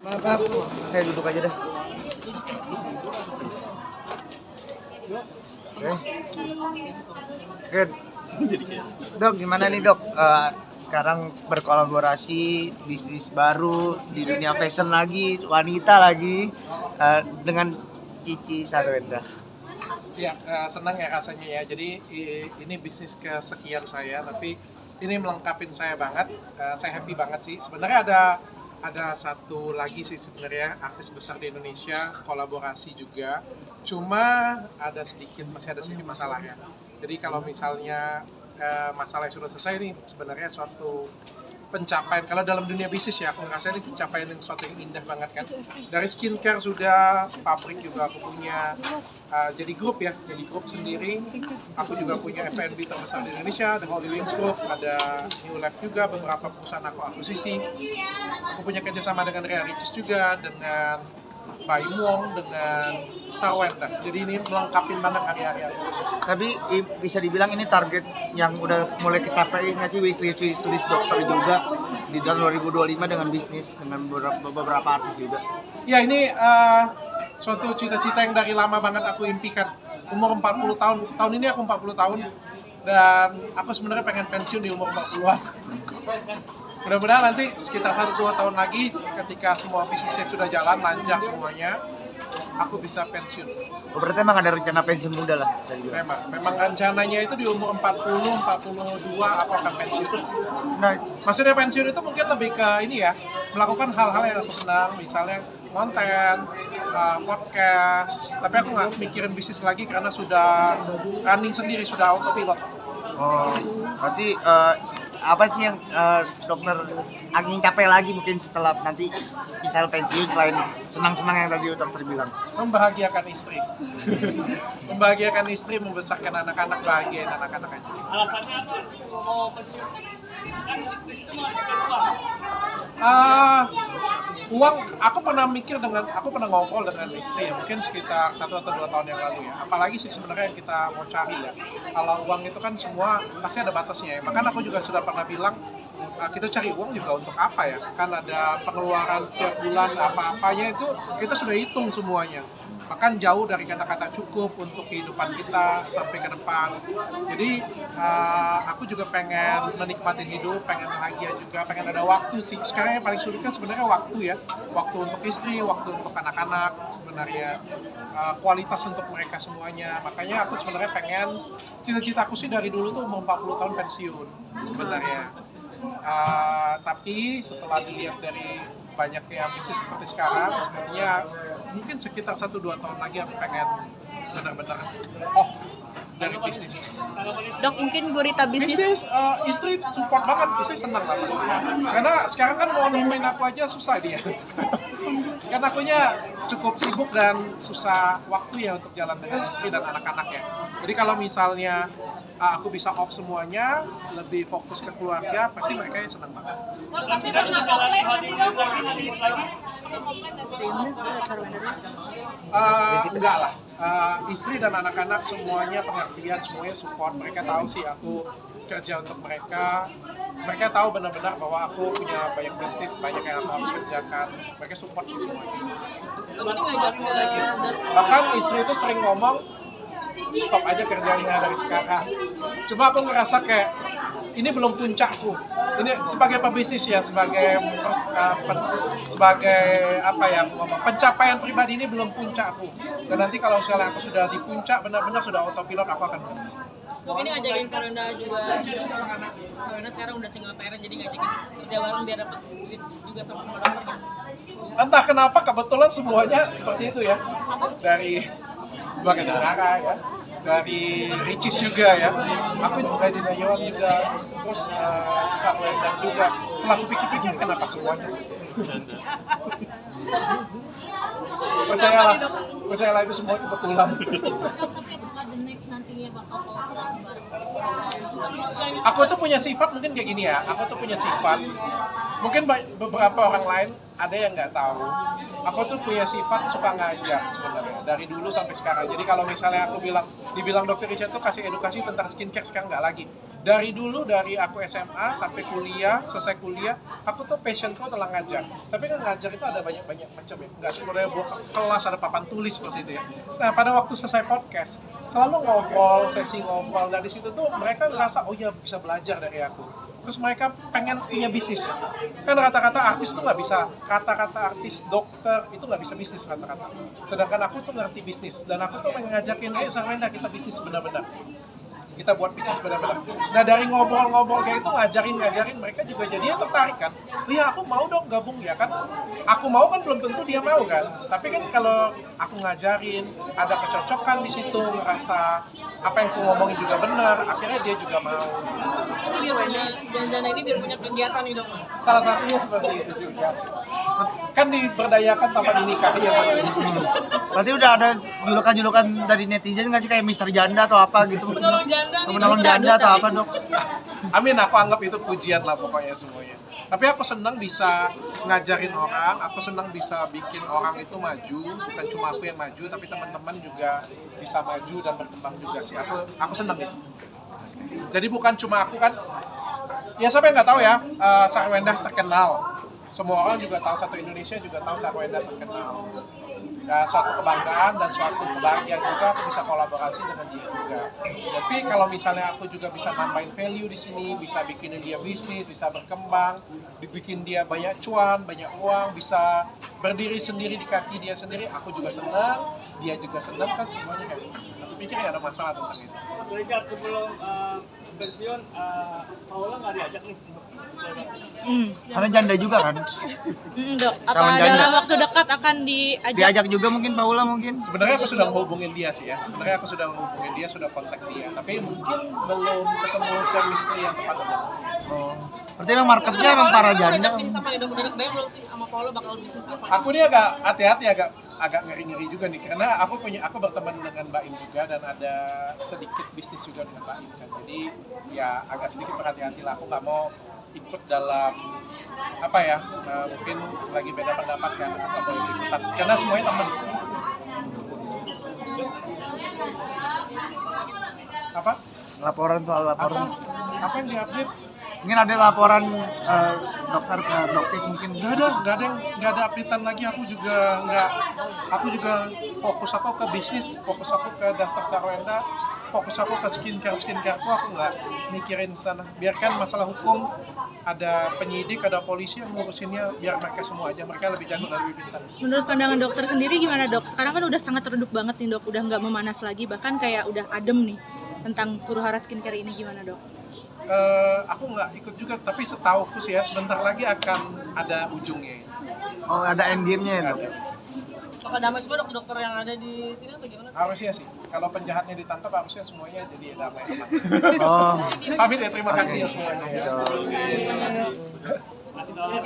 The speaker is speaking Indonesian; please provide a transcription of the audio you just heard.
Maaf, saya duduk aja dah. Oke. Oke. Dok, gimana nih dok? Sekarang berkolaborasi bisnis baru di dunia fashion lagi, wanita lagi dengan Cici Sarwenda. Ya, senang ya rasanya ya. Jadi ini bisnis kesekian saya, tapi ini melengkapin saya banget. Saya happy banget sih. Sebenarnya ada satu lagi sih sebenarnya artis besar di Indonesia kolaborasi juga. Cuma masih ada sedikit masalah ya. Jadi kalau misalnya masalah yang sudah selesai ini sebenarnya suatu pencapaian. Kalau dalam dunia bisnis ya, aku ngerasa ini pencapaian yang suatu yang indah banget kan. Dari skincare sudah, pabrik juga aku punya, jadi grup sendiri. Aku juga punya F&B terbesar di Indonesia, The Holy Wings Group, ada New Lab juga, beberapa perusahaan aku akuisisi. Aku punya kerjasama dengan Ria Ricis juga, dengan Baim Wong, dengan Sarwenda. Jadi ini melengkapin banget area-area. Tapi bisa dibilang ini target yang udah mulai kecapai nggak sih, wishlist dokter juga di tahun 2025 dengan bisnis dengan beberapa artis juga. Ya ini suatu cita-cita yang dari lama banget aku impikan. Umur 40 tahun, tahun ini aku 40 tahun dan aku sebenarnya pengen pensiun di umur 40-an. Mudah-mudahan nanti sekitar 1-2 tahun lagi ketika semua bisnisnya sudah jalan lancar semuanya, aku bisa pensiun. Berarti emang ada rencana pensiun muda lah? Memang rencananya itu di umur 40, 42 aku akan pensiun. Nah, maksudnya pensiun itu mungkin lebih ke ini ya, melakukan hal-hal yang aku senang, misalnya konten, podcast, tapi aku nggak mikirin bisnis lagi karena sudah running sendiri, sudah autopilot. oh, berarti apa sih yang dokter ingin capai lagi mungkin setelah nanti misal pensiun selain senang-senang yang tadi dokter bilang? Membahagiakan istri. Membahagiakan istri, membesarkan anak-anak, bahagiain anak-anak aja. Alasannya apa? Mau pensiun? Kan itu masih Uang, aku pernah ngobrol dengan istri ya, mungkin sekitar 1 atau 2 tahun yang lalu ya. Apalagi sih sebenarnya yang kita mau cari ya. Kalau uang itu kan semua pasti ada batasnya ya. Bahkan aku juga sudah pernah bilang, kita cari uang juga untuk apa ya? Kan ada pengeluaran setiap bulan, apa-apanya itu kita sudah hitung semuanya. Bahkan jauh dari kata-kata cukup untuk kehidupan kita sampai ke depan. Jadi aku juga pengen menikmati hidup, pengen bahagia juga, pengen ada waktu sih. Sekarang yang paling sulit kan sebenarnya waktu ya. Waktu untuk istri, waktu untuk anak-anak, sebenarnya kualitas untuk mereka semuanya. Makanya aku sebenarnya pengen, cita-citaku sih dari dulu tuh umur 40 tahun pensiun sebenarnya. Tapi setelah dilihat dari banyaknya bisnis seperti sekarang, sepertinya mungkin sekitar 1-2 tahun lagi aku pengen benar-benar off dari bisnis. Dok, mungkin gurita bisnis. Istri support banget, istri senang lah pasti. Karena sekarang kan mau nemuin aku aja susah dia. Karena akunya cukup sibuk dan susah waktu ya untuk jalan dengan istri dan anak-anak ya. Jadi kalau misalnya aku bisa off semuanya, lebih fokus ke keluarga, pasti mereka senang banget. Tapi pernah komplain nggak sih dong? Enggak lah. Istri dan anak-anak semuanya pengertian, semuanya support. Mereka tahu sih aku kerja untuk mereka. Mereka tahu benar-benar bahwa aku punya banyak bisnis, banyak yang aku harus kerjakan. Mereka support sih semuanya. Bahkan istri itu sering ngomong, stop aja kerjanya dari sekarang. Cuma aku ngerasa kayak ini belum puncakku. Ini sebagai pebisnis ya, sebagai apa ya, aku ngomong pencapaian pribadi ini belum puncakku. Dan nanti kalau misalnya aku sudah di puncak, benar-benar sudah autopilot, aku akan berhenti. Dok, ini ngajakin Sarwenda juga. Sarwenda sekarang udah single parent, jadi ngajakin kerja bareng biar dapat duit juga sama-sama dokter. Entah kenapa kebetulan semuanya seperti itu ya. Dari Bagai Darah ya, dari Ricis juga ya, aku juga di Dayawan juga, terus Sarwenda juga. Setelah aku pikir-pikir kenapa semuanya. Percayalah itu semua kebetulan. Tapi apakah the next nantinya bakal kolaborasi bareng? Aku tuh punya sifat mungkin kayak gini ya, aku tuh punya sifat Mungkin beberapa orang lain ada yang nggak tahu. Aku tuh punya sifat suka ngajar sebenarnya dari dulu sampai sekarang. Jadi kalau misalnya aku dibilang Dokter Richard tuh kasih edukasi tentang skincare, sekarang nggak lagi. Dari dulu, dari aku SMA sampai kuliah, selesai kuliah, aku tuh passionku adalah ngajar. Tapi kan ngajar itu ada banyak macam ya. Nggak sebenarnya buat kelas ada papan tulis seperti itu ya. Nah pada waktu selesai podcast, selalu ngobrol, sesi ngobrol. Dari situ tuh mereka ngerasa oh ya bisa belajar dari aku. Terus mereka pengen punya bisnis. Kan kata-kata artis tuh nggak bisa. Kata-kata artis, dokter itu nggak bisa bisnis kata-kata. Sedangkan aku tuh ngerti bisnis. Dan aku tuh pengen ngajakin, ayo Sarwenda kita bisnis benar-benar. Kita buat bisnis benar-benar. Nah dari ngobrol-ngobrol kayak itu ngajarin mereka juga jadinya tertarik kan. Oh iya aku mau dong gabung ya kan. Aku mau kan belum tentu dia mau kan. Tapi kan kalau aku ngajarin ada kecocokan di situ, ngerasa apa yang aku ngomongin juga benar, akhirnya dia juga mau. Ini biar punya jangan ini biar punya kegiatan nih dok. Salah satunya seperti itu juga. Kan diberdayakan tanpa dinikahi ya Pak. Berarti udah ada julukan-julukan dari netizen nggak sih kayak Mister Janda atau apa gitu? Penolong janda nih. Penolong janda atau apa dok? Amin, aku anggap itu pujian lah pokoknya semuanya. Tapi aku senang bisa ngajarin orang, aku senang bisa bikin orang itu maju, bukan cuma aku yang maju, tapi teman-teman juga bisa maju dan berkembang juga sih. Aku senang itu. Jadi bukan cuma aku kan, ya siapa yang nggak tahu ya, Sarwenda terkenal. Semua orang juga tahu, satu Indonesia juga tahu Sarwenda terkenal. Dan suatu kebanggaan dan suatu kebahagiaan juga aku bisa kolaborasi dengan dia juga. Tapi kalau misalnya aku juga bisa nambahin value di sini, bisa bikinin dia bisnis, bisa berkembang, dibikin dia banyak cuan, banyak uang, bisa berdiri sendiri di kaki dia sendiri, aku juga senang, dia juga senang kan semuanya kan. Aku pikir nggak ada masalah tentang itu. Richard sebelum pensiun, Paula nggak diajak nih untuk Karena janda juga kan. Dok, apa Calon janda. dalam waktu dekat akan diajak? Diajak juga mungkin Paula mungkin. Sebenarnya aku sudah menghubungin dia sih ya. Sebenarnya aku sudah menghubungin dia, sudah kontak dia. Tapi mungkin belum ketemu chemistry yang tepat untuk. Oh. Berarti emang marketnya emang para janda. Ajak bisnis apa nih dok? Udah bayang belum sih sama Paula bakal bisnis apa? Aku ini agak hati-hati, agak ngeri-ngeri juga nih karena aku berteman dengan Mbak Im juga dan ada sedikit bisnis juga dengan Mbak Im kan. Jadi ya agak sedikit berhati-hati lah. Aku nggak mau ikut dalam apa ya, mungkin lagi beda pendapat kan atau boleh ikutan karena semuanya teman. Apa? Laporan soal laporan. Apa yang diupdate? Mungkin ada laporan dokter ke dokter mungkin. Nggak ada updatean lagi. Aku juga fokus aku ke bisnis, fokus aku ke Dasar Sarwenda, fokus aku ke skincare aku nggak mikirin sana. Biarkan masalah hukum ada penyidik, ada polisi yang ngurusinnya, biar mereka semua aja, mereka lebih jago dan lebih pintar. Menurut pandangan dokter sendiri gimana dok? Sekarang kan udah sangat redup banget nih dok, udah nggak memanas lagi, bahkan kayak udah adem nih. Tentang Huru-Hara Skincare ini gimana dok? Aku nggak ikut juga, tapi setauku sih ya sebentar lagi akan ada ujungnya. Oh ada end game-nya ya dok. Apakah damai semua dokter yang ada di sini atau gimana? Harusnya sih, kalau penjahatnya ditangkap harusnya semuanya jadi damai aman. Oh. Pamit ya, terima kasih ya semuanya. Oke. masih dalam